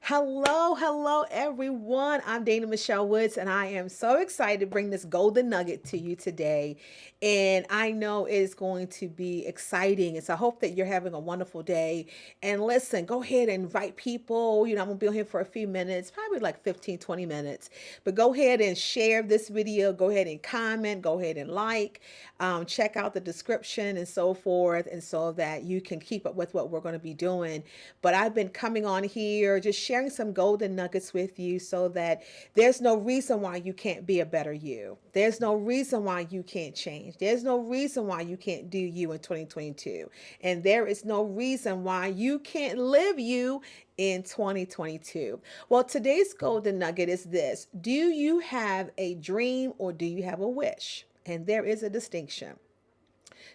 Hello, everyone. I'm Dana Michelle Woods, and I am so excited to bring this golden nugget to you today. And I know it's going to be exciting. And so I hope that you're having a wonderful day. And listen, go ahead and invite people. I'm going to be on here for a few minutes, probably like 15, 20 minutes. But go ahead and share this video. Go ahead and comment. Go ahead and like. Check out the description and so forth. And so that you can keep up with what we're going to be doing. But I've been coming on here just sharing some golden nuggets with you so that there's no reason why you can't be a better you. There's no reason why you can't change. There's no reason why you can't do you in 2022. And there is no reason why you can't live you in 2022. Well, today's golden nugget is this: do you have a dream or do you have a wish? And there is a distinction.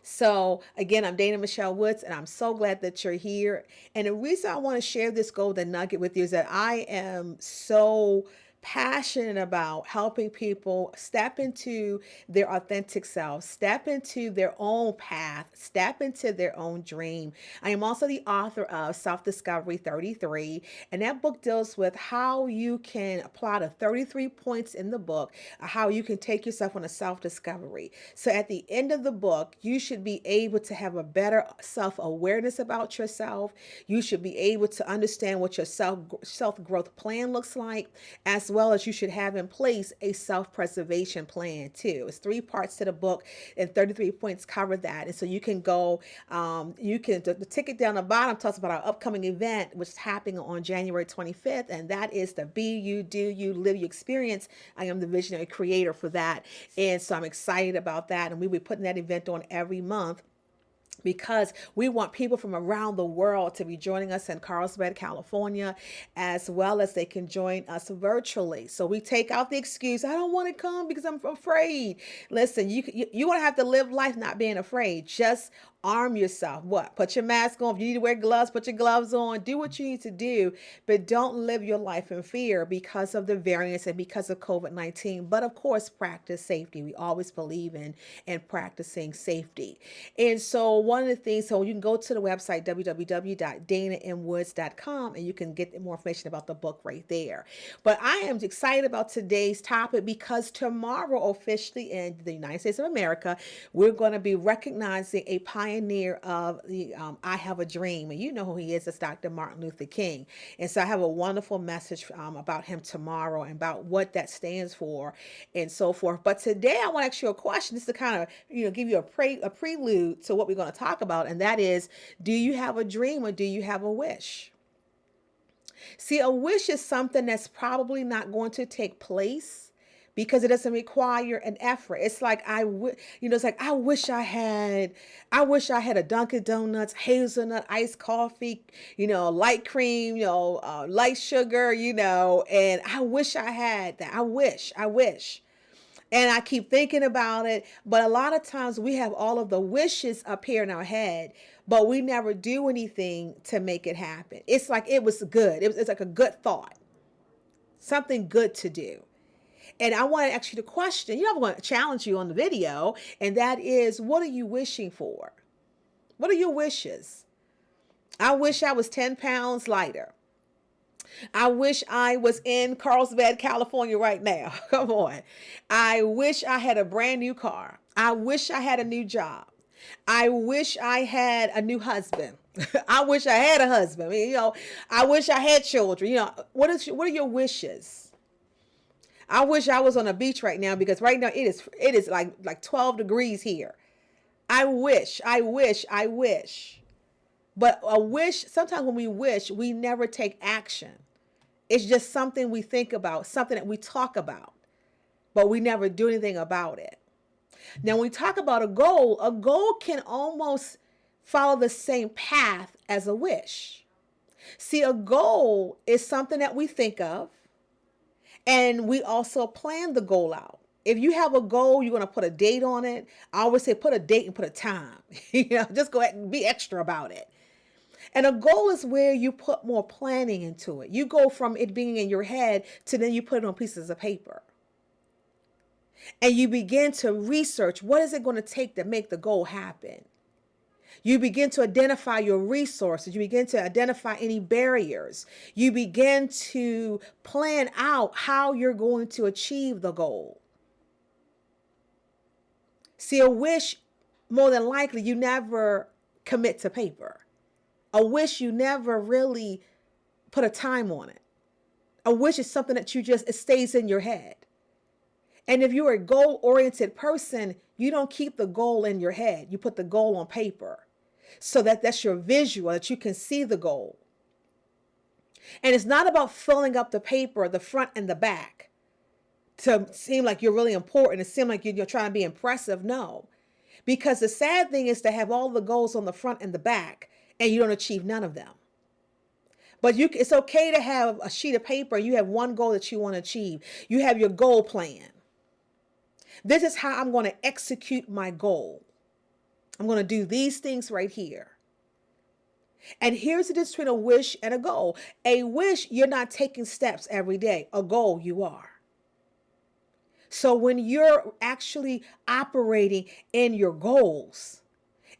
So, again, I'm Dana Michelle Woods, and I'm so glad that you're here. And the reason I want to share this golden nugget with you is that I am so passionate about helping people step into their authentic self, step into their own path, step into their own dream. I am also the author of Self Discovery 33, and that book deals with how you can apply the 33 points in the book, how you can take yourself on a self discovery. So at the end of the book, you should be able to have a better self awareness about yourself. You should be able to understand what your self growth plan looks like, as well as you should have in place a self-preservation plan too. It's 3 parts to the book, and 33 points cover that. And so you can go, the ticket down the bottom talks about our upcoming event, which is happening on January 25th. And that is the Be You, Do You, Live You experience. I am the visionary creator for that. And so I'm excited about that. And we'll be putting that event on every month, because we want people from around the world to be joining us in Carlsbad, California, as well as they can join us virtually. So we take out the excuse, I don't want to come because I'm afraid. Listen, you want to have to live life not being afraid. Just arm yourself. What? Put your mask on. If you need to wear gloves, put your gloves on. Do what you need to do, but don't live your life in fear because of the variants and because of COVID-19. But of course, practice safety. We always believe in practicing safety. And so one of the things, so you can go to the website www.danamwoods.com, and you can get more information about the book right there. But I am excited about today's topic because tomorrow, officially in the United States of America, we're going to be recognizing a pioneer of the I Have a Dream. And you know who he is. It's Dr. Martin Luther King. And so I have a wonderful message about him tomorrow and about what that stands for and so forth. But today I want to ask you a question. This is to kind of, give you a prelude to what we're going to talk about. And that is, do you have a dream or do you have a wish? See, a wish is something that's probably not going to take place because it doesn't require an effort. It's like it's like I wish I had a Dunkin' Donuts hazelnut iced coffee, light cream, light sugar, and I wish I had that. I wish. And I keep thinking about it. But a lot of times we have all of the wishes up here in our head, but we never do anything to make it happen. It's like it was good. It's like a good thought, something good to do. And I want to ask you the question, I'm going to challenge you on the video, and that is, what are you wishing for? What are your wishes? I wish I was 10 pounds lighter. I wish I was in Carlsbad, California right now. Come on. I wish I had a brand new car. I wish I had a new job. I wish I had a new husband. I wish I had a husband. I wish I had children. What are your wishes? I wish I was on a beach right now because right now it is like 12 degrees here. I wish. But a wish, sometimes when we wish, we never take action. It's just something we think about, something that we talk about, but we never do anything about it. Now, when we talk about a goal can almost follow the same path as a wish. See, a goal is something that we think of, and we also plan the goal out. If you have a goal, you're going to put a date on it. I always say put a date and put a time. Just go ahead and be extra about it. And a goal is where you put more planning into it. You go from it being in your head to then you put it on pieces of paper. And you begin to research, what is it going to take to make the goal happen? You begin to identify your resources. You begin to identify any barriers. You begin to plan out how you're going to achieve the goal. See, a wish, more than likely, you never commit to paper. A wish, you never really put a time on it. A wish is something that it stays in your head. And if you're a goal-oriented person, you don't keep the goal in your head. You put the goal on paper so that that's your visual, that you can see the goal. And it's not about filling up the paper, the front and the back, to seem like you're really important, to seem like you're trying to be impressive. No, because the sad thing is to have all the goals on the front and the back and you don't achieve none of them. But it's okay to have a sheet of paper. You have one goal that you want to achieve. You have your goal plan. This is how I'm going to execute my goal. I'm going to do these things right here. And here's the difference between a wish and a goal. A wish, you're not taking steps every day. A goal, you are. So when you're actually operating in your goals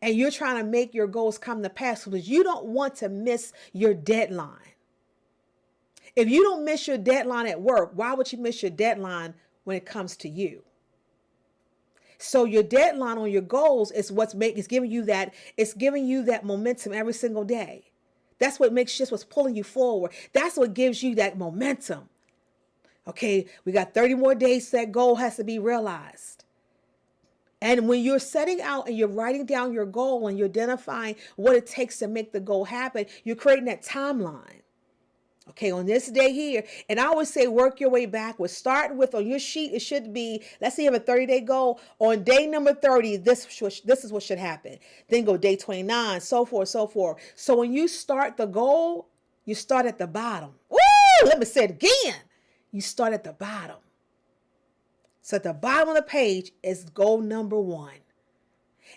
and you're trying to make your goals come to pass, because you don't want to miss your deadline. If you don't miss your deadline at work, why would you miss your deadline when it comes to you? So your deadline on your goals is it's giving you that momentum every single day. That's what makes just what's pulling you forward. That's what gives you that momentum. Okay, we got 30 more days. That goal has to be realized. And when you're setting out and you're writing down your goal and you're identifying what it takes to make the goal happen, you're creating that timeline. Okay, on this day here, and I always say work your way backwards. Start with, on your sheet, it should be, let's say you have a 30-day goal. On day number 30, this is what should happen. Then go day 29, so forth, so forth. So when you start the goal, you start at the bottom. Woo! Let me say it again. You start at the bottom. So at the bottom of the page is goal number 1.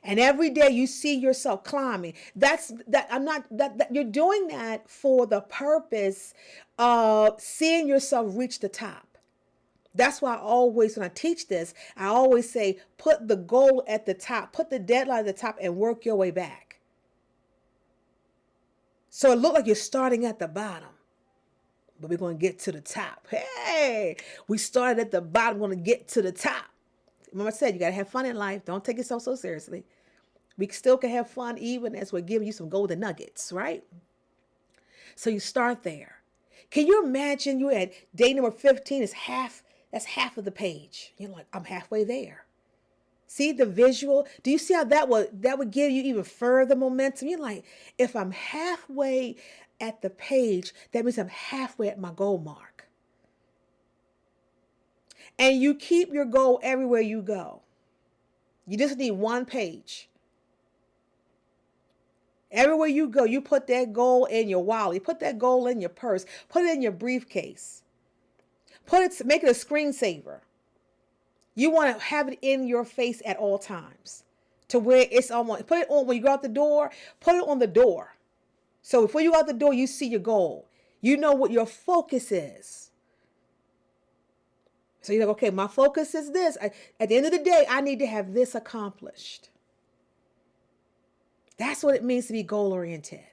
And every day you see yourself climbing. You're doing that for the purpose of seeing yourself reach the top. That's why when I teach this, I always say, put the goal at the top, put the deadline at the top and work your way back. So it looks like you're starting at the bottom, but we're going to get to the top. Hey, we started at the bottom, we're going to get to the top. Remember I said, you got to have fun in life. Don't take yourself so seriously. We still can have fun even as we're giving you some golden nuggets, right? So you start there. Can you imagine you at day number 15 that's half of the page. You're like, I'm halfway there. See the visual? Do you see how that would give you even further momentum? You're like, if I'm halfway at the page, that means I'm halfway at my goal mark. And you keep your goal everywhere you go. You just need one page. Everywhere you go, you put that goal in your wallet. Put that goal in your purse. Put it in your briefcase. Make it a screensaver. You want to have it in your face at all times, to where it's almost, put it on when you go out the door, put it on the door. So before you go out the door, you see your goal. You know what your focus is. So you're like, okay, my focus is this. At the end of the day, I need to have this accomplished. That's what it means to be goal-oriented.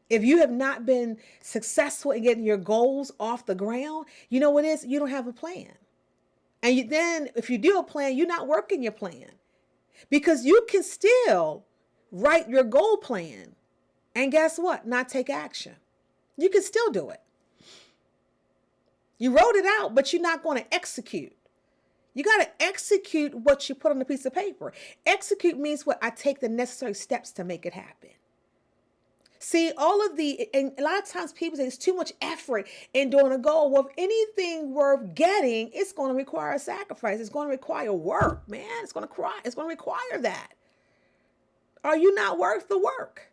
If you have not been successful in getting your goals off the ground, you know what it is? You don't have a plan. And then if you do a plan, you're not working your plan. Because you can still write your goal plan and guess what? Not take action. You can still do it. You wrote it out, but you're not going to execute. You got to execute what you put on a piece of paper. Execute means what? I take the necessary steps to make it happen. See, and a lot of times people say it's too much effort in doing a goal. Well, if anything worth getting, it's going to require a sacrifice. It's going to require work, man. It's going to require that. Are you not worth the work?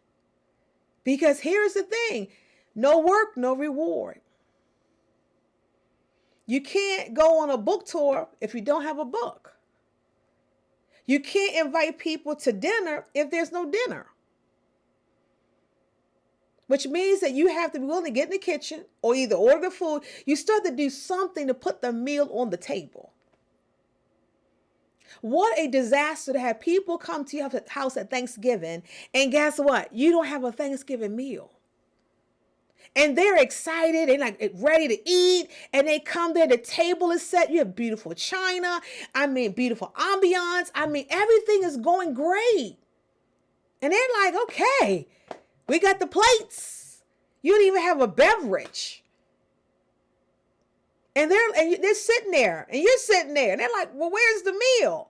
Because here's the thing. No work, no reward. You can't go on a book tour if you don't have a book. You can't invite people to dinner if there's no dinner. Which means that you have to be willing to get in the kitchen or either order the food. You start to do something to put the meal on the table. What a disaster to have people come to your house at Thanksgiving, and guess what? You don't have a Thanksgiving meal. And they're excited and like ready to eat. And they come there, the table is set. You have beautiful china. I mean, beautiful ambiance. I mean, everything is going great. And they're like, okay, we got the plates. You don't even have a beverage. And they're sitting there, and you're sitting there, and they're like, well, where's the meal?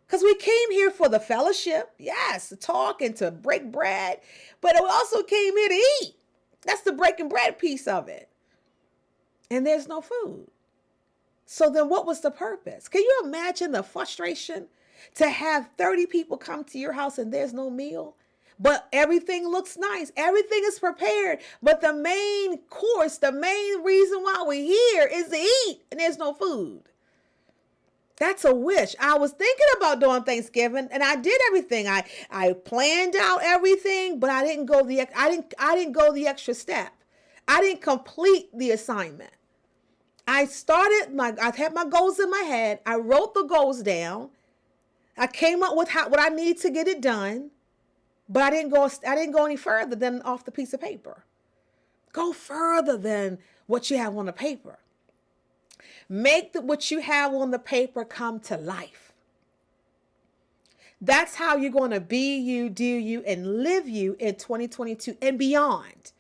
Because we came here for the fellowship, yes, to talk and to break bread, but we also came here to eat. That's the breaking bread piece of it. And there's no food. So then what was the purpose? Can you imagine the frustration to have 30 people come to your house and there's no meal? But everything looks nice. Everything is prepared. But the main course, the main reason why we're here is to eat, and there's no food. That's a wish. I was thinking about doing Thanksgiving, and I did everything. I planned out everything, but I didn't go the extra step. I didn't complete the assignment. I had my goals in my head. I wrote the goals down. I came up with what I need to get it done. But I didn't go any further than off the piece of paper. Go further than what you have on the paper. Make what you have on the paper come to life. That's how you're going to be you, do you, and live you in 2022 and beyond.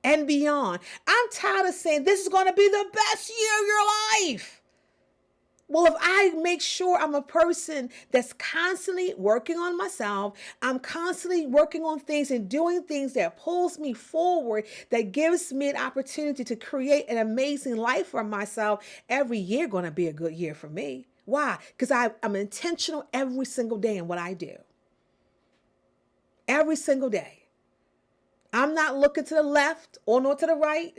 And beyond. I'm tired of saying this is going to be the best year of your life. Well, if I make sure I'm a person that's constantly working on myself, I'm constantly working on things and doing things that pulls me forward, that gives me an opportunity to create an amazing life for myself, every year going to be a good year for me. Why? Because I'm intentional every single day in what I do. Every single day. I'm not looking to the left or nor to the right.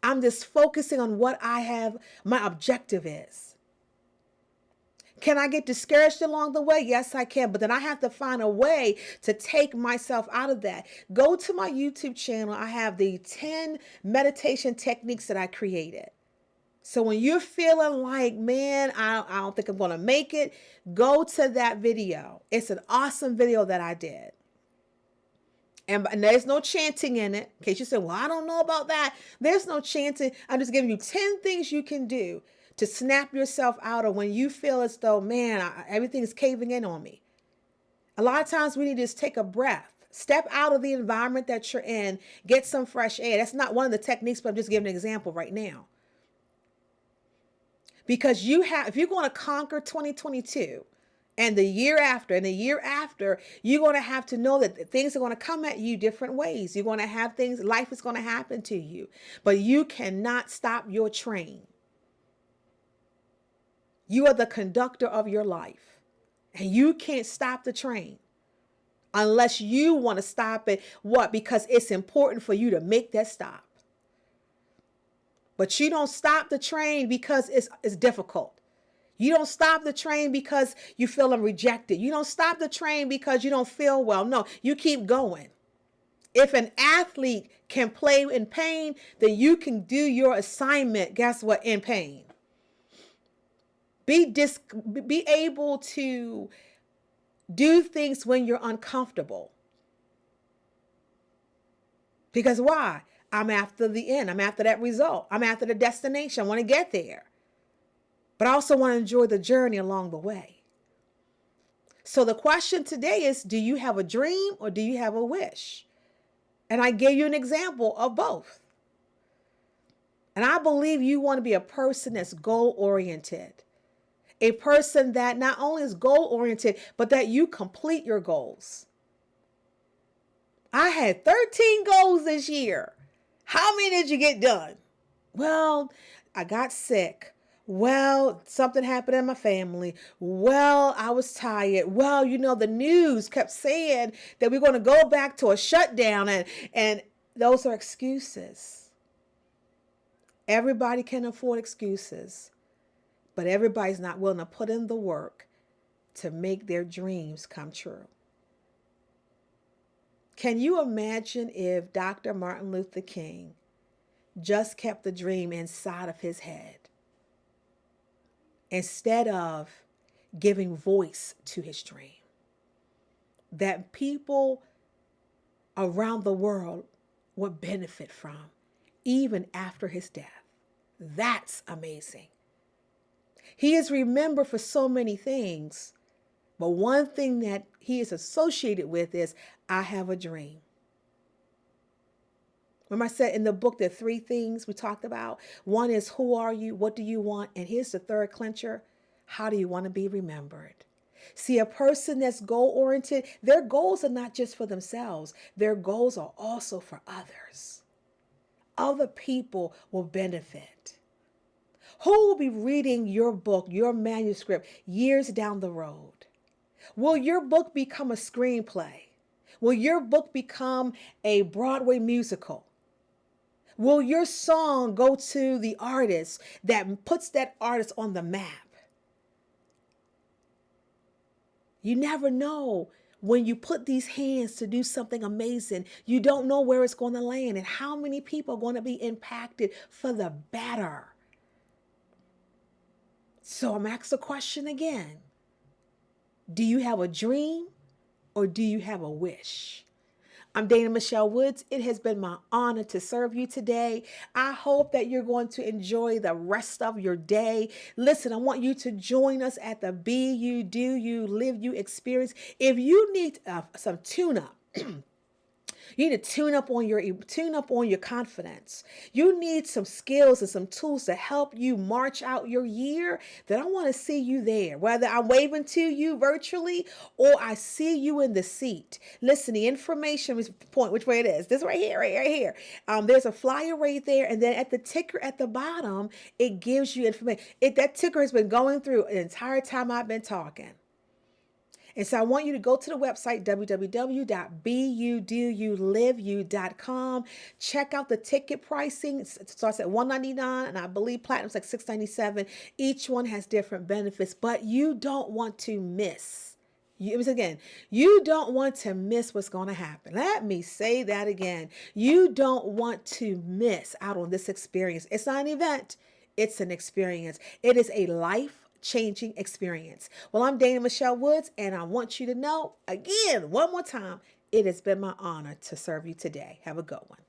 I'm just focusing on what my objective is. Can I get discouraged along the way? Yes, I can. But then I have to find a way to take myself out of that. Go to my YouTube channel. I have the 10 meditation techniques that I created. So when you're feeling like, man, I don't think I'm going to make it, go to that video. It's an awesome video that I did. And there's no chanting in it. In case you say, well, I don't know about that. There's no chanting. I'm just giving you 10 things you can do to snap yourself out of when you feel as though, man, everything is caving in on me. A lot of times we need to just take a breath. Step out of the environment that you're in. Get some fresh air. That's not one of the techniques, but I'm just giving an example right now. Because if you're going to conquer 2022 and the year after, you're going to have to know that things are going to come at you different ways. You're going to have things, life is going to happen to you, but you cannot stop your train. You are the conductor of your life, and you can't stop the train unless you want to stop it. What? Because it's important for you to make that stop. But you don't stop the train because it's difficult. You don't stop the train because you feel rejected. You don't stop the train because you don't feel well. No, you keep going. If an athlete can play in pain, then you can do your assignment, guess what, in pain. Be able to do things when you're uncomfortable. Because why? I'm after the end. I'm after that result. I'm after the destination. I want to get there. But I also want to enjoy the journey along the way. So the question today is, do you have a dream or do you have a wish? And I gave you an example of both. And I believe you want to be a person that's goal-oriented. A person that not only is goal-oriented, but that you complete your goals. I had 13 goals this year. How many did you get done? Well, I got sick. Well, something happened in my family. Well, I was tired. Well, the news kept saying that we're going to go back to a shutdown, and those are excuses. Everybody can afford excuses. But everybody's not willing to put in the work to make their dreams come true. Can you imagine if Dr. Martin Luther King just kept the dream inside of his head instead of giving voice to his dream that people around the world would benefit from even after his death. That's amazing. He is remembered for so many things, but one thing that he is associated with is, I have a dream. Remember I said in the book there are three things we talked about. One is, who are you? What do you want? And here's the third clincher. How do you want to be remembered? See, a person that's goal-oriented, their goals are not just for themselves. Their goals are also for others. Other people will benefit. Who will be reading your book, your manuscript, years down the road? Will your book become a screenplay? Will your book become a Broadway musical? Will your song go to the artist that puts that artist on the map? You never know. When you put these hands to do something amazing, you don't know where it's going to land and how many people are going to be impacted for the better. So I'm asking the question again. Do you have a dream or do you have a wish? I'm Dana Michelle Woods. It has been my honor to serve you today. I hope that you're going to enjoy the rest of your day. Listen, I want you to join us at the Be You, Do You, Live You experience. If you need some tune-up, you need to tune up on your confidence. You need some skills and some tools to help you march out your year. Then I want to see you there. Whether I'm waving to you virtually or I see you in the seat. Listen, the information is point which way it is. This right here, right here. There's a flyer right there, and then at the ticker at the bottom, it gives you information. That ticker has been going through the entire time I've been talking. And so I want you to go to the website, www.beyoudoulive.com. Check out the ticket pricing. It starts at $199, and I believe Platinum's like $697. Each one has different benefits, but you don't want to miss. Again, you don't want to miss what's going to happen. Let me say that again. You don't want to miss out on this experience. It's not an event. It's an experience. It is a life-changing experience. Well, I'm Dana Michelle Woods, and I want you to know, again, one more time, it has been my honor to serve you today. Have a good one.